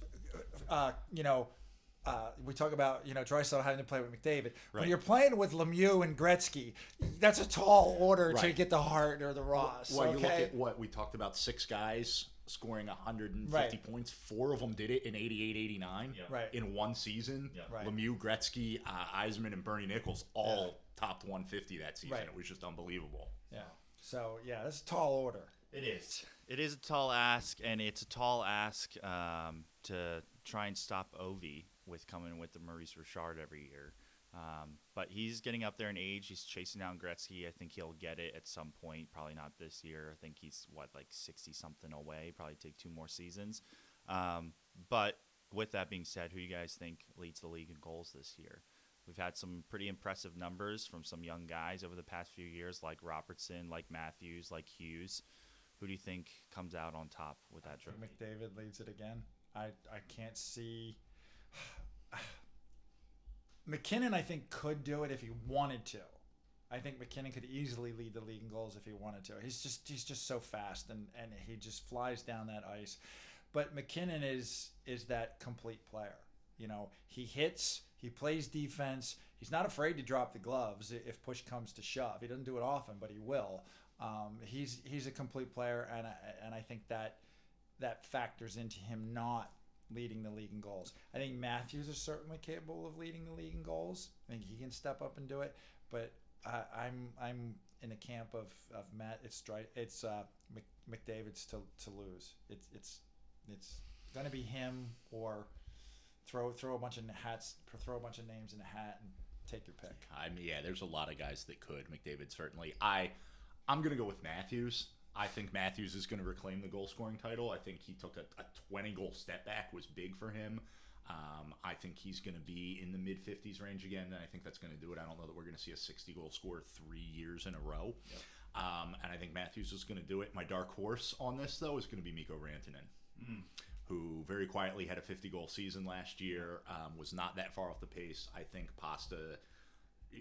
we talk about, Draisaitl having to play with McDavid. Right. When you're playing with Lemieux and Gretzky, that's a tall order to get the Hart or the Ross. Well, you look at what we talked about, 6 guys scoring 150 points. 4 of them did it in 88-89 in one season. Yeah. Right. Lemieux, Gretzky, Yzerman, and Bernie Nichols all topped 150 that season. It was just unbelievable. Yeah. So, that's a tall order. It is. It is a tall ask, and it's a tall ask to try and stop Ovi with coming with the Maurice Richard every year. But he's getting up there in age. He's chasing down Gretzky. I think he'll get it at some point. Probably not this year. I think he's, 60-something away. Probably take 2 more seasons. But with that being said, who do you guys think leads the league in goals this year? We've had some pretty impressive numbers from some young guys over the past few years, like Robertson, like Matthews, like Hughes. Who do you think comes out on top with that trophy? McDavid leads it again. I can't see. McKinnon, I think, could do it if he wanted to. I think McKinnon could easily lead the league in goals if he wanted to. He's just so fast and he just flies down that ice. But McKinnon is that complete player. He hits, he plays defense. He's not afraid to drop the gloves if push comes to shove. He doesn't do it often, but he will. He's a complete player, and I think that factors into him not leading the league in goals. I think Matthews is certainly capable of leading the league in goals. I think he can step up and do it. But I'm in the camp of Matt. It's McDavid's to lose. It's going to be him, or throw a bunch of names in a hat and take your pick. There's a lot of guys that could. McDavid certainly. I'm going to go with Matthews. I think Matthews is going to reclaim the goal-scoring title. I think he took a 20-goal step back, was big for him. I think he's going to be in the mid-50s range again, and I think that's going to do it. I don't know that we're going to see a 60-goal scorer 3 years in a row. Yep. And I think Matthews is going to do it. My dark horse on this, though, is going to be Mikko Rantanen, who very quietly had a 50-goal season last year, was not that far off the pace. I think Pasta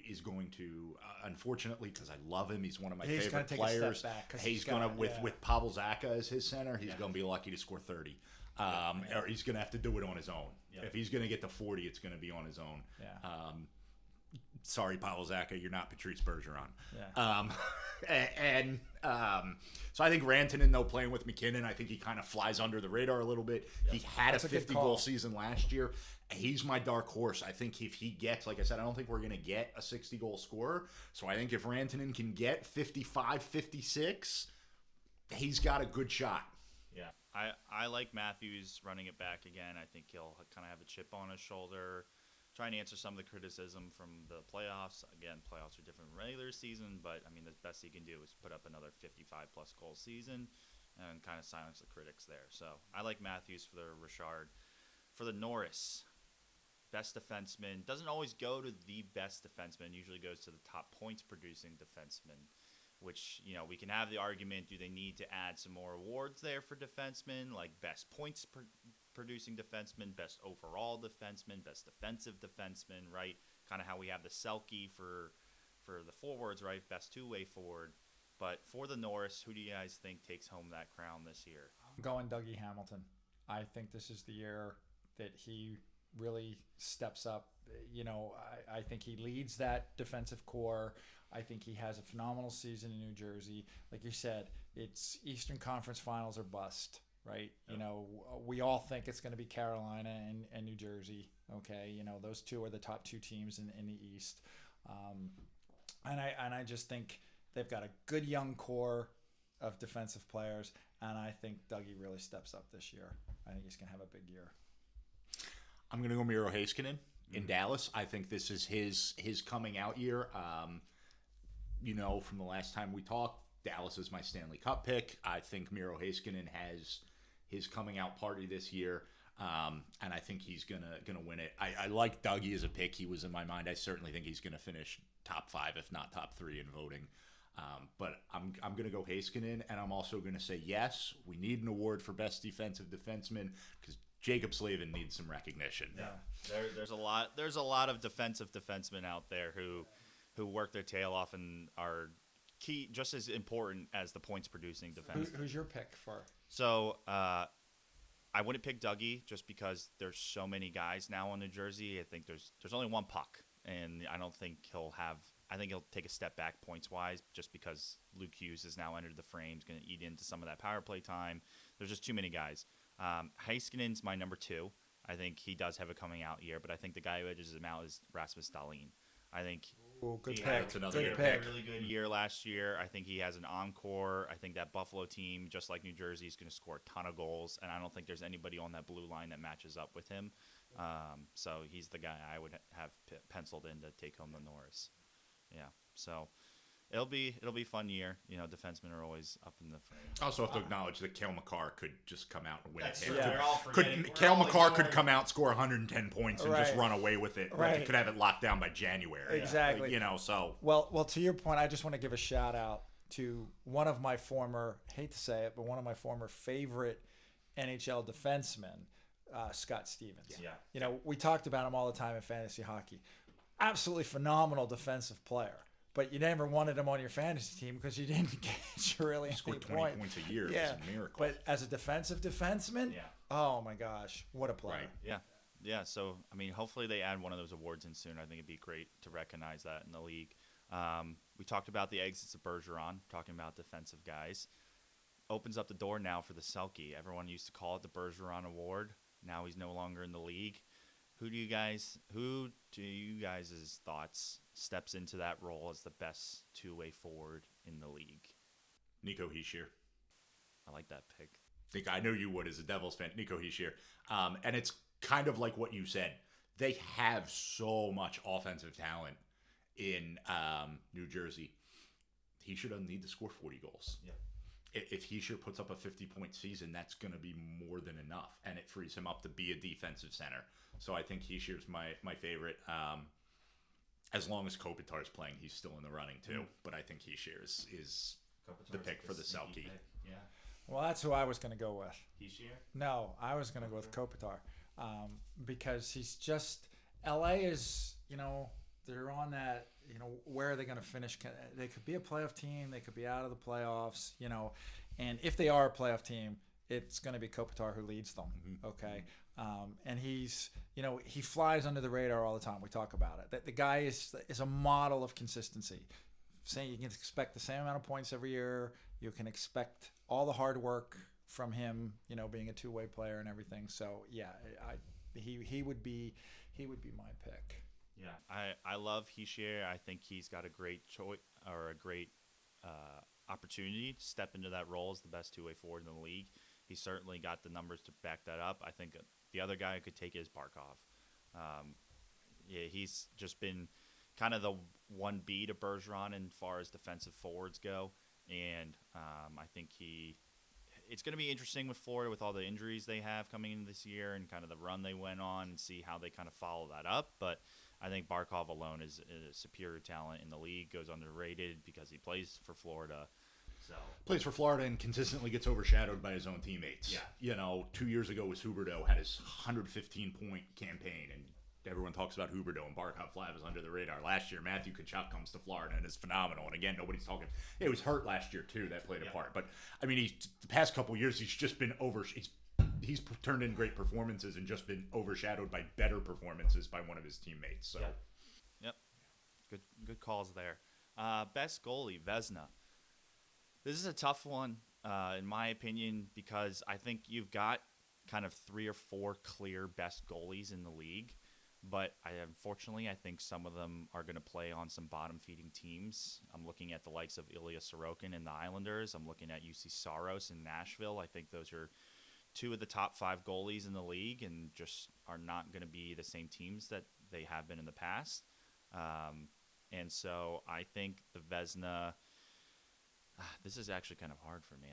is going to, unfortunately, because I love him, he's one of my He's favorite take players. A step back He's going to, with Pavel Zacha as his center, he's going to be lucky to score 30. Or he's going to have to do it on his own. If he's going to get to 40, it's going to be on his own. Sorry, Pavel Zacha, you're not Patrice Bergeron. So I think Rantanen, though, playing with McKinnon, I think he kind of flies under the radar a little bit. He had a 50-goal season last year. He's my dark horse. I think if he gets, like I said, I don't think we're going to get a 60-goal scorer. So I think if Rantanen can get 55, 56, he's got a good shot. Yeah, I like Matthews running it back again. I think he'll kind of have a chip on his shoulder, trying to answer some of the criticism from the playoffs. Again, playoffs are different from regular season, but I mean the best he can do is put up another 55-plus goal season and kind of silence the critics there. So I like Matthews for the Richard. For the Norris, best defenseman, doesn't always go to the best defenseman, usually goes to the top points-producing defenseman, which, you know, we can have the argument, do they need to add some more awards there for defensemen, like best points-producing defenseman, best overall defenseman, best defensive defenseman, right? Kind of how we have the Selke for the forwards, right? Best two-way forward. But for the Norris, who do you guys think takes home that crown this year? I'm going Dougie Hamilton. I think this is the year that he really steps up. You know, I think he leads that defensive core. I think he has a phenomenal season in New Jersey. Like you said, it's Eastern Conference Finals or bust, right? Yep. You know, we all think it's going to be Carolina and New Jersey. Okay, you know, those two are the top two teams in the East. And I just think they've got a good young core of defensive players, and I think Dougie really steps up this year. I think he's going to have a big year. I'm going to go Miro Heiskanen in Dallas. I think this is his coming out year. You know, from the last time we talked, Dallas is my Stanley Cup pick. I think Miro Heiskanen has his coming out party this year, and I think he's gonna win it. I like Dougie as a pick. He was in my mind. I certainly think he's gonna finish top 5, if not top 3 in voting. But I'm gonna go Heiskanen, and I'm also gonna say yes, we need an award for best defensive defenseman because Jacob Slavin needs some recognition. Yeah, there's a lot of defensive defensemen out there who work their tail off and are key, just as important as the points producing defenseman. Who's your pick for? So I wouldn't pick Dougie just because there's so many guys now on New Jersey. I think there's only one puck, and I don't think I think he'll take a step back points wise just because Luke Hughes has now entered the frame. He's going to eat into some of that power play time. There's just too many guys. Heiskanen's my number 2. I think he does have a coming out year, but I think the guy who edges him out is Rasmus Dahlin. I think good pick. Good pick. Really good year last year. I think he has an encore. I think that Buffalo team, just like New Jersey, is going to score a ton of goals, and I don't think there's anybody on that blue line that matches up with him. So he's the guy I would have penciled in to take home the Norris. Yeah. So it'll be a fun year. You know, defensemen are always up in the frame. Also have to acknowledge that Cale Makar could just come out and win it. Yeah. Cale Makar could come out, score 110 points, and just run away with it. Right. Like he could have it locked down by January. Exactly. Like, you know, so. Well, to your point, I just want to give a shout out to one of my former, hate to say it, but one of my former favorite NHL defensemen, Scott Stevens. Yeah. You know, we talked about him all the time in fantasy hockey. Absolutely phenomenal defensive player. But you never wanted him on your fantasy team because you didn't get really any scored 20 points a year. Yeah. It's a miracle. But as a defensive defenseman, oh my gosh, what a player. Right. Yeah. Yeah, so, I mean, hopefully they add one of those awards in soon. I think it'd be great to recognize that in the league. We talked about the exits of Bergeron, talking about defensive guys. Opens up the door now for the Selke. Everyone used to call it the Bergeron Award. Now he's no longer in the league. Who do you guys' thoughts steps into that role as the best two-way forward in the league? Nico Hischier. I like that pick. I know you would as a Devils fan. Nico Hischier. And it's kind of like what you said. They have so much offensive talent in New Jersey. Hischier doesn't need to score 40 goals. Yeah. If Hischier puts up a 50-point season, that's going to be more than enough, and it frees him up to be a defensive center. So I think Hischier's my favorite. As long as Kopitar's playing, he's still in the running too. But I think Hischier is the pick for the Selke. Yeah. Well, that's who I was going to go with. Hischier? No, I was going to go with Kopitar because he's just – L.A. is, you know, they're on that. Where are they going to finish? They could be a playoff team. They could be out of the playoffs. And if they are a playoff team, it's going to be Kopitar who leads them. Mm-hmm. Okay. And he's, he flies under the radar all the time. We talk about it. That the guy is a model of consistency. Saying you can expect the same amount of points every year. You can expect all the hard work from him. Being a two-way player and everything. So yeah, he would be my pick. Yeah, I love Hischier. I think he's got a great choice or a great opportunity to step into that role as the best two-way forward in the league. He's certainly got the numbers to back that up. I think the other guy who could take it is Barkov. He's just been kind of the 1B to Bergeron as far as defensive forwards go. And I think it's going to be interesting with Florida with all the injuries they have coming into this year and kind of the run they went on and see how they kind of follow that up. But I think Barkov alone is a superior talent in the league, goes underrated because he plays for Florida. So plays for Florida and consistently gets overshadowed by his own teammates. Yeah. 2 years ago was Huberdeau had his 115-point campaign, and everyone talks about Huberdeau and Barkov fly was under the radar. Last year, Matthew Tkachuk comes to Florida and is phenomenal. And again, nobody's talking. It was hurt last year too. That played a part. But I mean, the past couple years, he's just been He's turned in great performances and just been overshadowed by better performances by one of his teammates. So, yep. Good calls there. Best goalie, Vezina. This is a tough one, in my opinion, because I think you've got kind of 3 or 4 clear best goalies in the league. But unfortunately, I think some of them are going to play on some bottom-feeding teams. I'm looking at the likes of Ilya Sorokin and the Islanders. I'm looking at UC Saros in Nashville. I think those are 2 of the top 5 goalies in the league and just are not going to be the same teams that they have been in the past. And so I think the Vezina – this is actually kind of hard for me.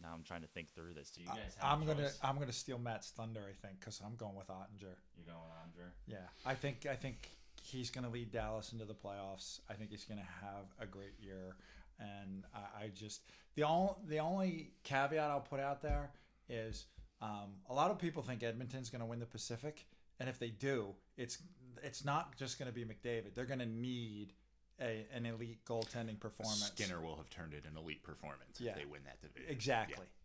I'm trying to think through this. Do you guys have a choice? I'm gonna steal Matt's thunder, I think, because I'm going with Ottinger. You're going with Ottinger? Yeah, I think he's gonna lead Dallas into the playoffs. I think he's gonna have a great year, and I just the only caveat I'll put out there is a lot of people think Edmonton's gonna win the Pacific, and if they do, it's not just gonna be McDavid. They're gonna need an elite goaltending performance. Skinner will have turned it an elite performance if they win that division.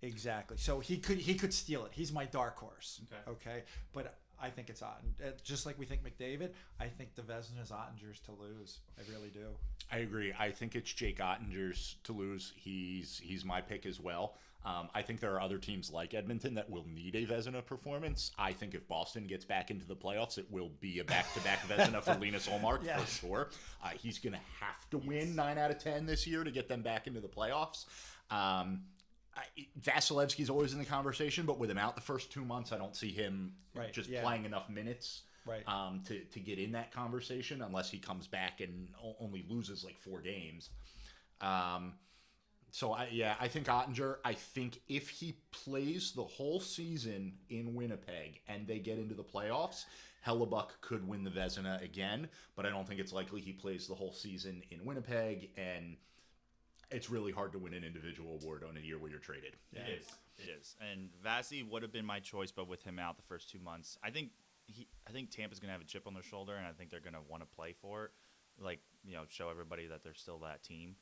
Exactly. So he could steal it. He's my dark horse. Okay. But I think it's Ottinger. Just like we think McDavid, I think the Vezina is Ottinger's to lose. I really do. I agree. I think it's Jake Ottinger's to lose. He's my pick as well. I think there are other teams like Edmonton that will need a Vezina performance. I think if Boston gets back into the playoffs, it will be a back-to-back Vezina for Linus Ullmark for sure. He's going to have to win 9 out of 10 this year to get them back into the playoffs. Vasilevsky's always in the conversation, but with him out the first 2 months, I don't see him playing enough minutes to get in that conversation unless he comes back and only loses like 4 games. So, I think Ottinger. I think if he plays the whole season in Winnipeg and they get into the playoffs, Hellebuck could win the Vezina again, but I don't think it's likely he plays the whole season in Winnipeg, and it's really hard to win an individual award on a year where you're traded. Yeah. It is. And Vasi would have been my choice, but with him out the first 2 months, I think Tampa's going to have a chip on their shoulder, and I think they're going to want to play for it, show everybody that they're still that team.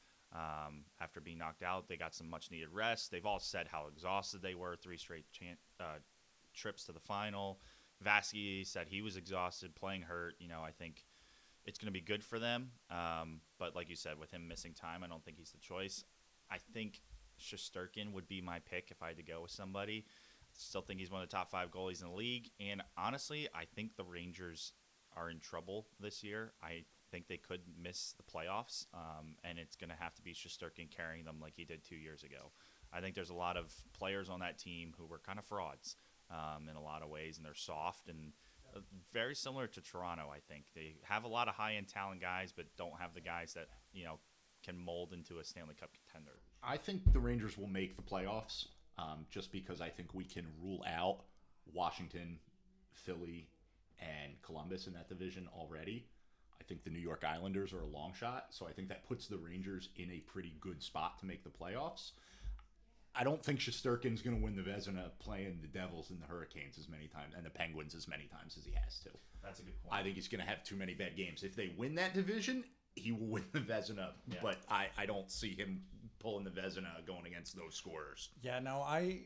After being knocked out, they got some much-needed rest. They've all said how exhausted they were, 3 straight trips to the final. Vasky said he was exhausted, playing hurt. I think it's going to be good for them. But like you said, with him missing time, I don't think he's the choice. I think Shesterkin would be my pick if I had to go with somebody. Still think he's one of the top 5 goalies in the league. And honestly, I think the Rangers are in trouble this year. I think they could miss the playoffs, and it's going to have to be Shesterkin carrying them like he did 2 years ago. I think there's a lot of players on that team who were kind of frauds in a lot of ways, and they're soft and very similar to Toronto, I think. They have a lot of high-end talent guys, but don't have the guys that, can mold into a Stanley Cup contender. I think the Rangers will make the playoffs just because I think we can rule out Washington, Philly, and Columbus in that division already. I think the New York Islanders are a long shot, so I think that puts the Rangers in a pretty good spot to make the playoffs. I don't think Shesterkin's going to win the Vezina playing the Devils and the Hurricanes as many times and the Penguins as many times as he has to. That's a good point. I think he's going to have too many bad games. If they win that division, he will win the Vezina, but I don't see him pulling the Vezina going against those scorers. Yeah, no, I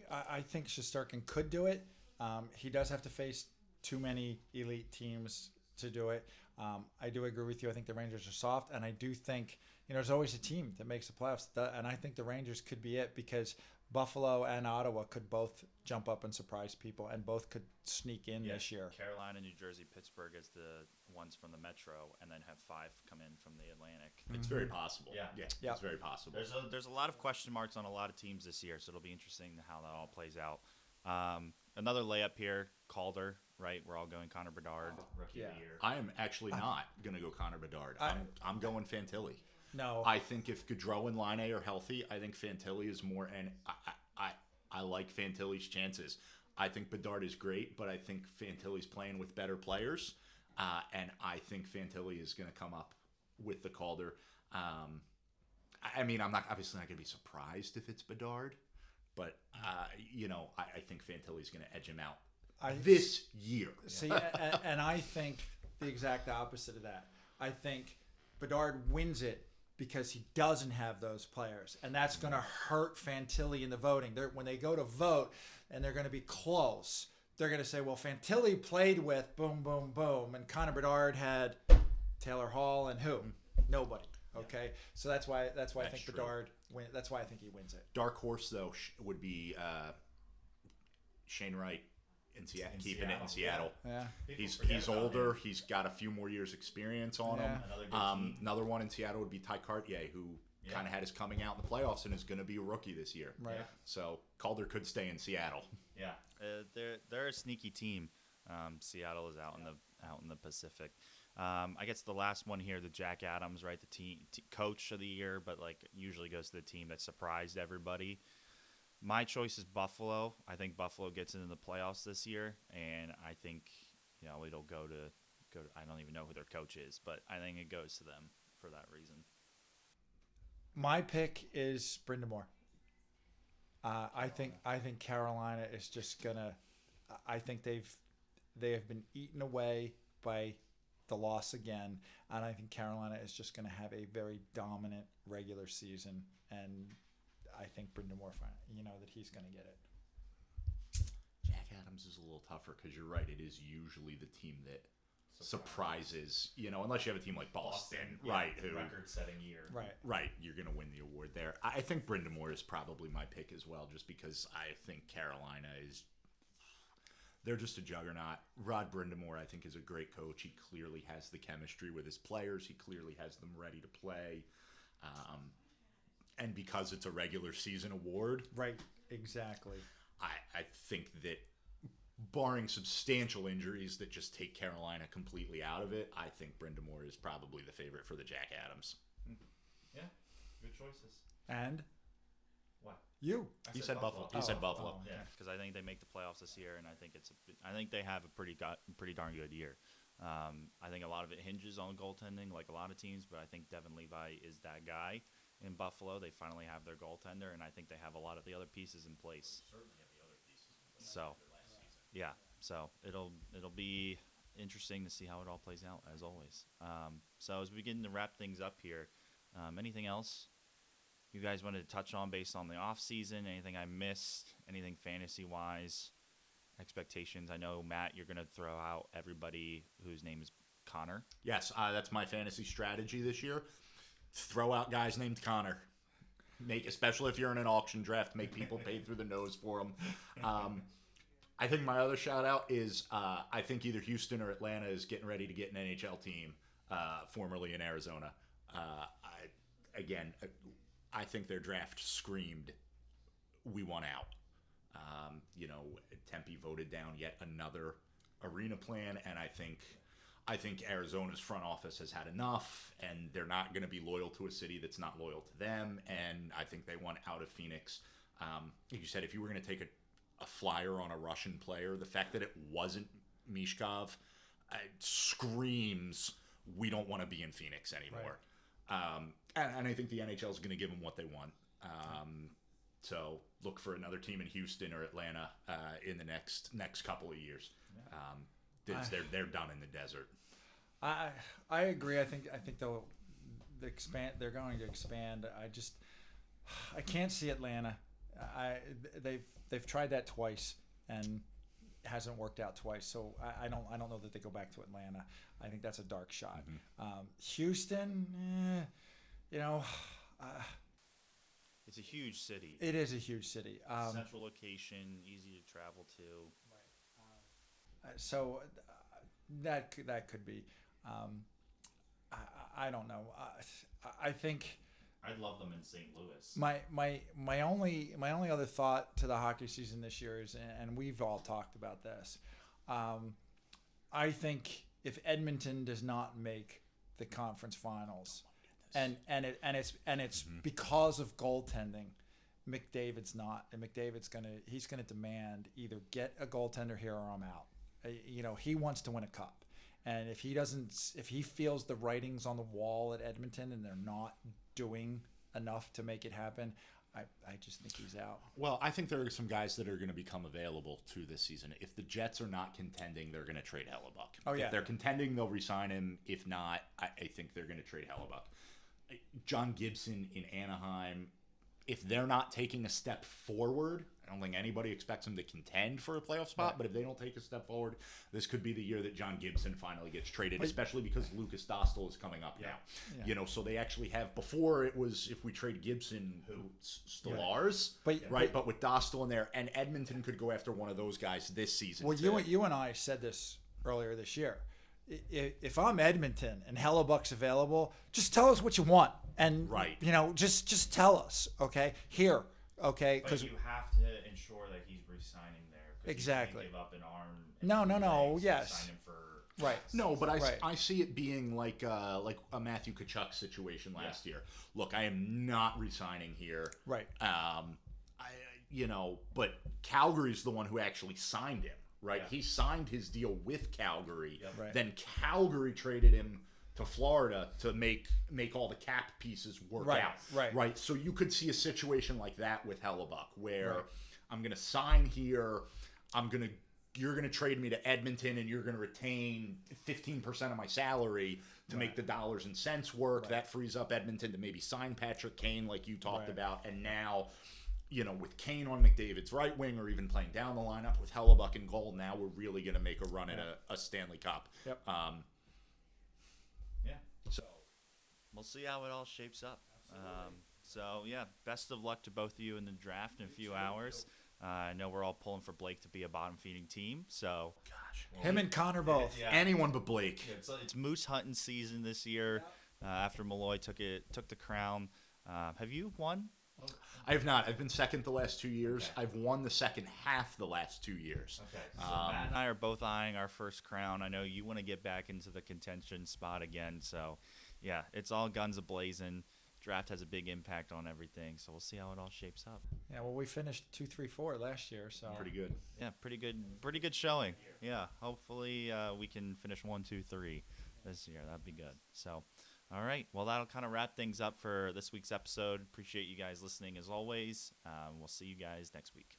think Shesterkin could do it. He does have to face too many elite teams to do it. I do agree with you. I think the Rangers are soft, and I do think there's always a team that makes the playoffs, and I think the Rangers could be it because Buffalo and Ottawa could both jump up and surprise people, and both could sneak in this year. Carolina, New Jersey, Pittsburgh as the ones from the Metro, and then have 5 come in from the Atlantic. It's very possible. Yeah. It's very possible. There's a lot of question marks on a lot of teams this year, so it'll be interesting how that all plays out. Another layup here, Calder, right? We're all going Connor Bedard, rookie of the year. I am actually not going to go Connor Bedard. I'm going Fantilli. No. I think if Gaudreau and Line are healthy, I think Fantilli is more, and I like Fantilli's chances. I think Bedard is great, but I think Fantilli's playing with better players, and I think Fantilli is going to come up with the Calder. I mean, I'm obviously not going to be surprised if it's Bedard, but I think Fantilli's going to edge him out this year. See, and I think the exact opposite of that. I think Bedard wins it because he doesn't have those players, and that's going to hurt Fantilli in the voting. When they go to vote, and they're going to be close, they're going to say, "Well, Fantilli played with boom, boom, boom, and Connor Bedard had Taylor Hall and who? Nobody." Okay, so that's why I think true. Bedard win. That's why I think he wins it. Dark horse though would be Shane Wright in keeping it in Seattle. Yeah. He's older. He's got a few more years experience on him. Another one in Seattle would be Ty Cartier, who kind of had his coming out in the playoffs and is going to be a rookie this year. Right. Yeah. So Calder could stay in Seattle. Yeah, they're a sneaky team. Seattle is out in the Pacific. I guess the last one here, the Jack Adams, right? The coach of the year, but usually goes to the team that surprised everybody. My choice is Buffalo. I think Buffalo gets into the playoffs this year, and I think it'll go to. I don't even know who their coach is, but I think it goes to them for that reason. My pick is Brind'Amour. I think Carolina is just gonna. I think they have been eaten away by the loss again, and I think Carolina is just going to have a very dominant regular season, and I think Brind'Amour, that he's going to get it. Jack Adams is a little tougher because you're right. It is usually the team that surprises, unless you have a team like Boston, right? Who record-setting year, right? You're going to win the award there. I think Brind'Amour is probably my pick as well, just because I think Carolina is. They're just a juggernaut. Rod Brind'Amour, I think, is a great coach. He clearly has the chemistry with his players. He clearly has them ready to play. And because it's a regular season award. Right, exactly. I think that barring substantial injuries that just take Carolina completely out of it, I think Brind'Amour is probably the favorite for the Jack Adams. Yeah, good choices. And? What? You. He said Buffalo. He said Buffalo. Yeah, because I think they make the playoffs this year, and I think they have a pretty darn good year. I think a lot of it hinges on goaltending, like a lot of teams, but I think Devin Levi is that guy in Buffalo. They finally have their goaltender, and I think they have a lot of the other pieces in place. Certainly have the other pieces. So, it'll be interesting to see how it all plays out, as always. So as we begin to wrap things up here, anything else you guys wanted to touch on based on the off season? Anything I missed? Anything fantasy wise? Expectations? I know, Matt, you're going to throw out everybody whose name is Connor. Yes, that's my fantasy strategy this year. Throw out guys named Connor. Especially if you're in an auction draft, make people pay through the nose for them. I think my other shout out is I think either Houston or Atlanta is getting ready to get an NHL team, formerly in Arizona. I think their draft screamed, we want out. Tempe voted down yet another arena plan, and I think Arizona's front office has had enough, and they're not going to be loyal to a city that's not loyal to them, and I think they want out of Phoenix. Like you said, if you were going to take a flyer on a Russian player, the fact that it wasn't Mishkov screams, we don't want to be in Phoenix anymore. Right. And I think the NHL is going to give them what they want. So look for another team in Houston or Atlanta in the next couple of years. They're done in the desert. I agree. I think they'll expand. They're going to expand. I can't see Atlanta. They've tried that twice and it hasn't worked out twice. So I don't know that they go back to Atlanta. I think that's a dark shot. Houston, It's a huge city. it is a huge city. Central location, easy to travel to. So that could be. I don't know. I think I'd love them in St. Louis. my only other thought to the hockey season this year is, and we've all talked about this. I think if Edmonton does not make the conference finals, and it's because of goaltending, McDavid's not, and he's gonna demand either get a goaltender here or I'm out. He wants to win a cup. And if he feels the writing's on the wall at Edmonton and they're not doing enough to make it happen, I just think he's out. Well, I think there are some guys that are going to become available to this season. If the Jets are not contending, they're going to trade Hellebuck. Oh, yeah. If they're contending, they'll re-sign him. If not, I think they're going to trade Hellebuck. John Gibson in Anaheim, if they're not taking a step forward, I don't think anybody expects them to contend for a playoff spot, but if they don't take a step forward, this could be the year that John Gibson finally gets traded, especially because Lucas Dostal is coming up now. Yeah. So they actually have, before it was if we trade Gibson, Stallars, But with Dostal in there, and Edmonton could go after one of those guys this season. Well, you and I said this earlier this year. If I'm Edmonton and Hellebuck's available, just tell us what you want, and just tell us, okay? Here, okay? Because you have to ensure that he's re-signing there. Exactly. You can't give up an arm. No. Yes. Sign him for Right. No, but I see it being like a Matthew Tkachuk situation last year. Look, I am not re-signing here. Right. But Calgary's the one who actually signed him. Right, Yeah. He signed his deal with Calgary. Yep. Right. Then Calgary traded him to Florida to make all the cap pieces work out. Right. So you could see a situation like that with Hellebuck, where I'm going to sign here, you're going to trade me to Edmonton, and you're going to retain 15% of my salary to make the dollars and cents work. Right. That frees up Edmonton to maybe sign Patrick Kane, like you talked about, and now. With Kane on McDavid's right wing, or even playing down the lineup with Hellebuck in goal, now we're really going to make a run at a Stanley Cup. Yep. So we'll see how it all shapes up. Best of luck to both of you in the draft in a few hours. I know we're all pulling for Blake to be a bottom-feeding team. So, him and Connor both. Yeah. Anyone but Blake. It's moose hunting season this year. After Malloy took the crown. Have you won? I have not. I've been second the last 2 years. Okay. I've won the second half the last 2 years. Okay. So Matt and I are both eyeing our first crown. I know you want to get back into the contention spot again. So, yeah, it's all guns a-blazing. Draft has a big impact on everything. So we'll see how it all shapes up. Yeah, well, we finished 2-3-4 last year. So pretty good. Yeah, pretty good showing. Yeah, hopefully we can finish 1-2-3 this year. That'd be good. So. All right. Well, that'll kind of wrap things up for this week's episode. Appreciate you guys listening as always. We'll see you guys next week.